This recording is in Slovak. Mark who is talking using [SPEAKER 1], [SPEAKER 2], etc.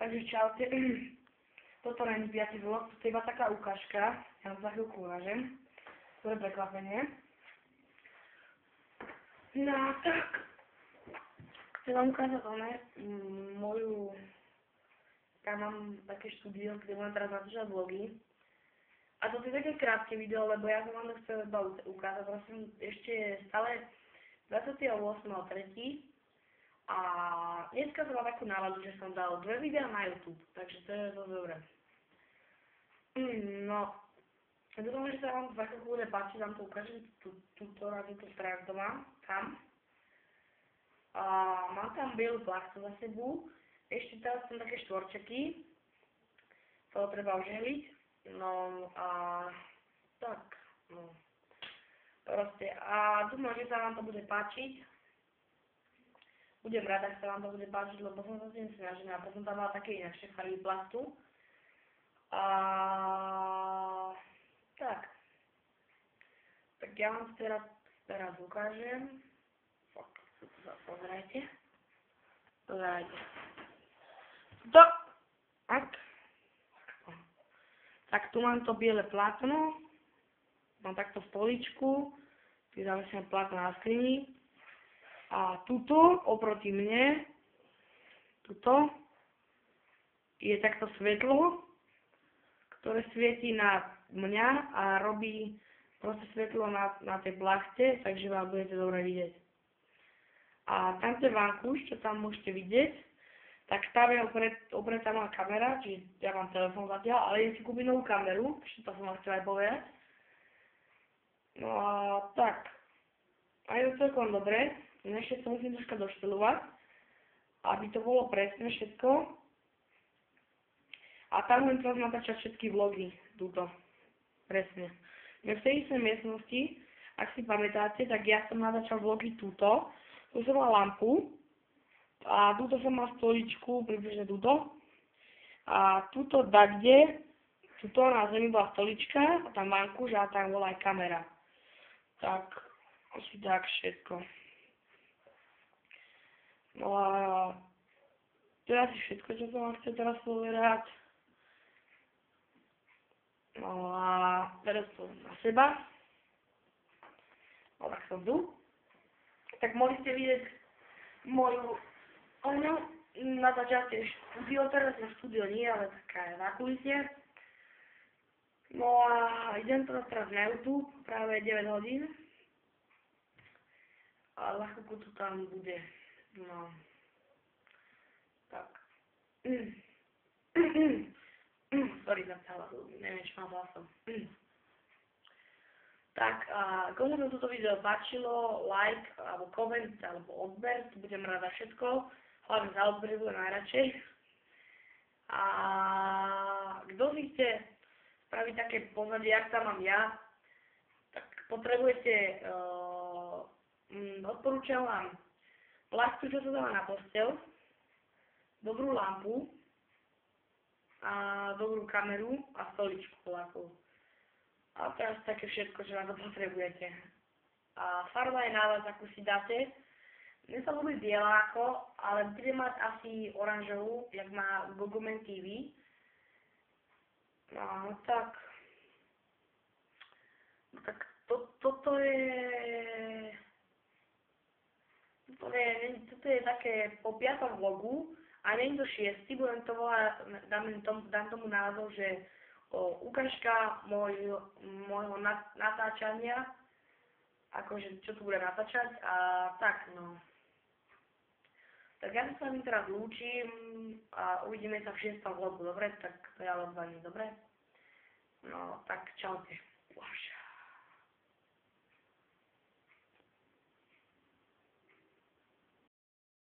[SPEAKER 1] Takže čaute. Toto není 5. vlog, to je iba taká ukážka. Ja vám za chvíľku ukážem. To je prekvapenie. No tak. Chcem vám ukázať moju... Ja mám také štúdio, kde budem teraz natáčať vlogy. A toto je také krátke video, lebo ja som vám to chcel iba ukázať. Prosím, ešte stále 28.3. A dneska som mal takú náladu, že som dal 2 videá na YouTube, takže to je to dobré. No, dúfam, že sa vám za chvíľku bude páčiť, vám to ukážem túto stránku to mám, tam. A mám tam bielu plachtu za sebou, ešte teraz som také štvorčeky, to treba ožehliť, no a tak, no. Proste, a dúfam, že sa vám to bude páčiť. Budem rada, ak sa vám to bude páčiť, lebo som sa s tým snažila, a potom tam mala také inakšie farby plastu. A tak. Tak ja vám teraz ukážem. Pozerajte. Pozerajte. Tak tu mám to biele plátno. Mám takto stoličku. Tu zavesím plátno na skrini. A tuto, oproti mne, tuto, je takto svetlo, ktoré svieti na mňa a robí proste svetlo na tej plachte, takže vám budete dobre vidieť. A tamto je vankúš, čo tam môžete vidieť, tak tam je opretá moja kamera, čiže ja mám telefón zatiaľ, ale idem si kúpiť novú kameru, ešte to som vám chcel aj povedať. No a tak, a je to celkom dobre. Ešte sa musím troška doštelovať, aby to bolo presne všetko. A tam len teraz natáčať všetky vlogy, túto, presne. V tej istej miestnosti, ak si pamätáte, tak ja som natáčal vlogy túto. Tu som mal lampu a túto som mal stoličku, približne túto. A túto dakde, túto na zemi bola stolička a tam vankúš a tam bola aj kamera. Tak, asi tak všetko. No a to je asi všetko, čo som vám chcel teraz povedať. No a teraz som na seba. No tak som tu. Tak mohli ste vidieť moju natáčacie štúdio, teraz na štúdio nie, ale taká je na kulisie. No a idem to teraz na YouTube, práve 9 hodín. A za chvíľku to tam bude. No. Tak. Sorry za celá, neviem, čo mám hlasom. Tak, a komu sa toto video páčilo, like, alebo koment, alebo odber, to budem rada všetko. Hlavne za odber budem najradšej. A kto si chce spraviť také pozadie, jak tam mám ja, tak potrebujete, odporúčam vám plachtu, čo sa dáva na posteľ, dobrú lampu a dobrú kameru a stoličku voľakú. A teraz také všetko, čo na to potrebujete. A farba je na vás, akú si dáte. Mne sa ľúbi bieláko, ale bude mať asi oranžovú, jak má Gogomen TV. No tak. Tak toto je také po 5. vlogu a nie je to 6. Budem to volať, dám tomu názov, že ukážka môjho natáčania, akože čo tu bude natáčať a tak no. Tak ja sa s vami teraz lúčim a uvidíme sa v 6. vlogu, dobre? Tak to ja vás dobre? No tak čaute.